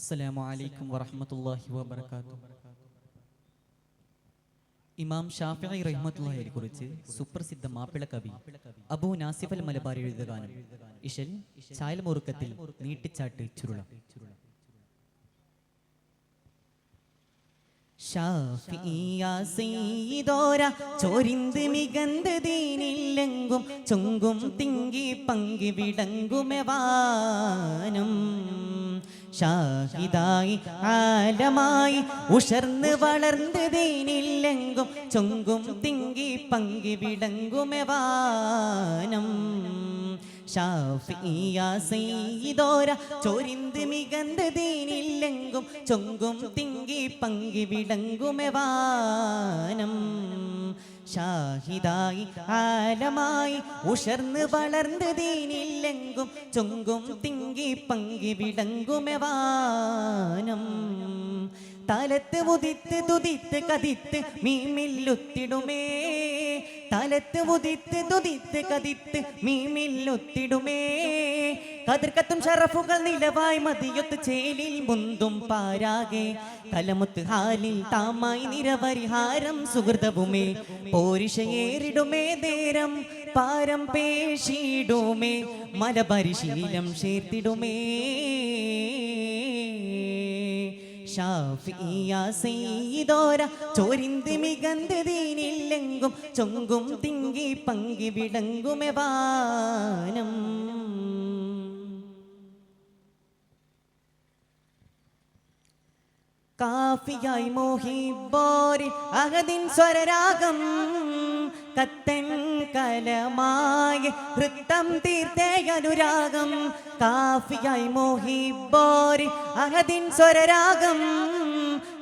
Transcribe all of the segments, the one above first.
അസ്സലാമു അലൈക്കും വറഹ്മത്തുള്ളാഹി വബറകാതുഹു. ഇമാം ഷാഫിഈ റഹ്മത്തുള്ളാഹിയെ കുറിച്ച് സുപ്രസിദ്ധ മാപ്പിള കവി അബൂ നാസിഫ് അൽ മലബാരി എഴുതിയ ഗാനം ഇശൽ ചായൽ മുറുക്കത്തിൽ നീട്ടിച്ചാട്ട് ചുരുളം. ഷാഫിഈയ സയ്യിദോര ചോരിന്ത് മികന്ത് ദീനില്ലെങ്കും ചൊങ്കും തിങ്കി പങ്കി വിടങ്കുമെവാനം ഷാഹിദായി ആലമായി ഉഷർന്ന് വളർന്ന് ദീനില്ലെങ്കും ചൊങ്കും തിങ്കി പങ്കി വിടങ്കുമെവാനം ഷാഫിഈയ സയ്യിദോര ചോരിന്ത് മികന്ത് ദീനില്ലെങ്കും ചൊങ്കും തിങ്കി പങ്കി വിടങ്കുമെവാനം ഷാഹിദായി ആലമായി ഉഷർന്ന് വളർന്ന് ദീനില്ലെങ്കും ചൊങ്കും തിങ്കി പങ്കി വിടങ്കുമെവാനം തലത്ത് ഉദിത്ത് തുതിത്ത് കതിത്ത് മീമില്ലുത്തിടുമേ തലത്ത് ഉദിത്ത് തുതിത്ത് കതിത്ത് മീമില്ലുത്തിടുമേ കതിർക്കത്തും ഷറഫുകൾ നിലവായി മതിയൊത്ത് ചേലിൽ മുന്തും പാരാകെ കലമുത്ത് ഹാലിൽ താമായി നിരപരിഹാരം സുഹൃതവുമേ പോരിഷയേറിടുമേ നേരം പാരം പേശിടുമേ മലപരിശീലം ചേർത്തിടുമേ ഷാഫിഈയ സയ്യിദോര ചോരിന്ത് മികന്ത് ദീനില്ലെങ്കും ചൊങ്കും തിങ്കി പങ്കി വിടങ്കുമെവാനം കാഫിയായി മോഹിബോരി അഹദിൻ സ്വരരാഗം കത്തൻ കലമായി വൃത്തം തീർത്തേ അനുരാഗം കാഫിയായി മോഹിബോരി അഹദിൻ സ്വരരാഗം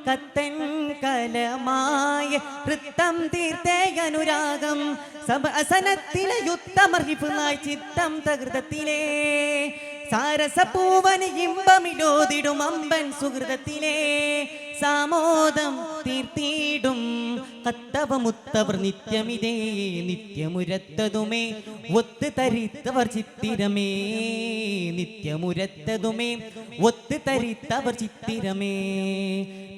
കത്തൻ കലമായി വൃത്തം തീർത്തേ അനുരാഗം സബഅസനത്തിലെ യുദ്ധമർഹിഫുനായി ചിത്തം തകൃതത്തിലേ സാരസപൂവന് ഇമ്പമിലോതിടും അമ്പൻ സുഹൃതത്തിലെ സാമോദം തീർത്തിടും കത്തവമുത്തവർ നിത്യമിതേ നിത്യമുരത്തതുമേ ഒത്ത് തരിത്തവർ ചിത്തിരമേ നിത്യമുരത്തതുമേ ഒത്ത് തരിത്തവർ ചിത്തിരമേ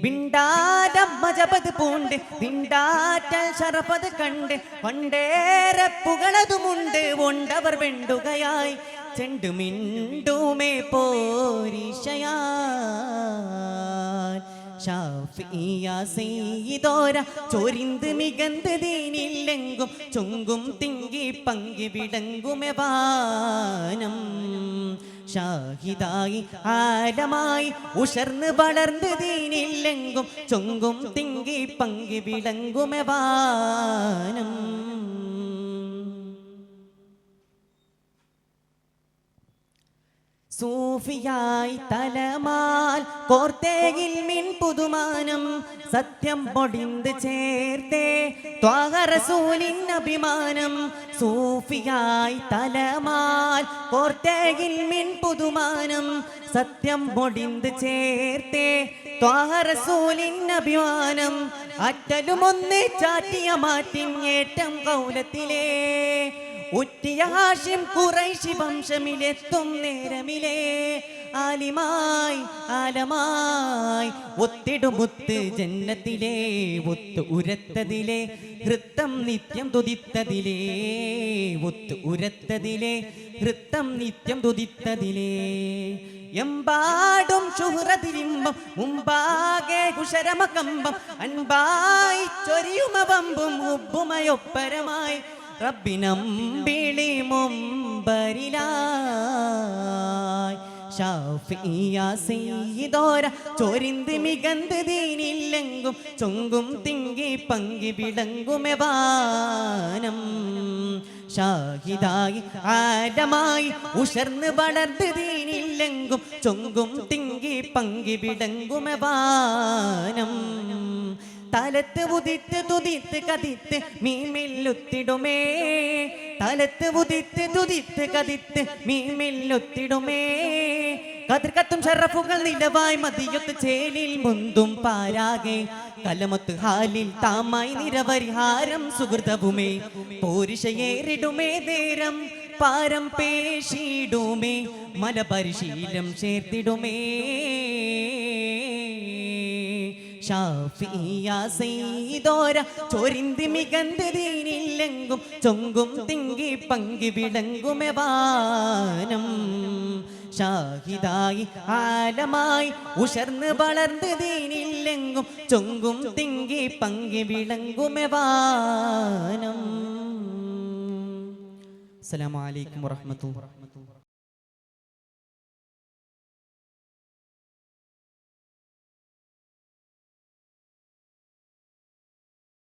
വിണ്ടാരം മജപത് പൂണ്ട് വിണ്ടാറ്റൽ ശറഫത് കണ്ട് പണ്ടേറെ പുകളതുമുണ്ട് ഒണ്ടവർ വെണ്ടുകയായി ചെണ്ടു മിണ്ടുമേ പോരിഷയാൽ ഷാഫിഈയ സയ്യിദോര ചോരിന്ത് മികന്ത് ദീനില്ലെങ്കും ചൊങ്കും തിങ്കി പങ്കി വിടങ്കുമെവാനം ഷാഹിദായി ആലമായി ഉഷർന്ന് വളർന്ന് ദീനില്ലെങ്കും ചൊങ്കും തിങ്കി പങ്കി വിടങ്കുമെവാനം സൂഫിയായി തലമാൽ കോർത്തേയിൽ മിൻ പുതുമാനം സത്യം പൊടിന്ത് ചേർത്തേ ത്വാഹ റസൂലിൻ അഭിമാനം സൂഫിയായി തലമാൽ കോർത്തേയിൽ മിൻ പുതുമാനം സത്യം പൊടിന്ത് ചേർത്തേ ത്വാഹ റസൂലിൻ അഭിമാനം അറ്റലുമൊന്ന് ചാറ്റിയ മാറ്റിൻ ഏറ്റം കൗലത്തിലേ ഉറ്റിയ ഹാഷിം ഖുറൈശി വംശമിലെത്തും നേരമിലേ ആലിമായി ആലമായി ഒത്തിടുമുത്ത് ജന്നത്തിലെ ഒത്ത് ഉരത്തതിലെ ഹൃത്തം നിത്യം തുതിത്തതിലേ ഒത്ത് ഉരത്തതിലെ ഹൃത്തം നിത്യം തുതിത്തതിലേ എമ്പാടും ശുഹ്റതിരിമ്പം മുമ്പാകെ കുശരമകമ്പം അൻപായി ചൊരിയുമവമ്പും ഉപ്പുമയൊപ്പരമായി റബ്ബിനമ്പിളി മുമ്പരിലായി ഷാഫിഈയ സയ്യിദോര ചോരിന്ത് മികന്ത് ദീനില്ലെങ്കും ചൊങ്കും തിങ്കി പങ്കി വിടങ്കുമെവാനം ഷാഹിദായി ആലമായി ഉഷർന്ന് വളർന്ന് ദീനില്ലെങ്കും ചൊങ്കും തിങ്കി പങ്കി വിടങ്കുമെവാനം തലത്ത് ഉദിത്ത് തുതിത്ത് കതിത്ത് മീമില്ലുത്തിടുമേ തലത്ത് ഉദിത്ത് തുതിത്ത് കതിത്ത് മീമില്ലുത്തിടുമേ കതിർക്കത്തും ഷറഫുകൾ നിലവായി മതിയൊത്ത് ചേലിൽ മുന്തും പാരാകെ കലമത്ത് ഹാലിൽ താമായി നിരപരിഹാരം സുഹൃതവുമേ പോരിഷയേറിടുമേ നേരം പാരം പേശിടുമേ മലപരിശീലം ചേർത്തിടുമേ ഷാഫിയ സയ്യിദോര ചൊരിന്തി മികന്ത് ദീനില്ലെങ്കും ചൊങ്കും തിങ്കി പങ്കി വിളങ്ങുമെ വാനം ഷാഹിദായി ആലമായി ഉഷർന്ന് വളർന്ന് ദീനില്ലെങ്കും ചൊങ്കും തിങ്കി പങ്കി വിളങ്ങുമെ വാനം. അസ്സലാമു അലൈക്കും വറഹ്മത്തുള്ളാഹി.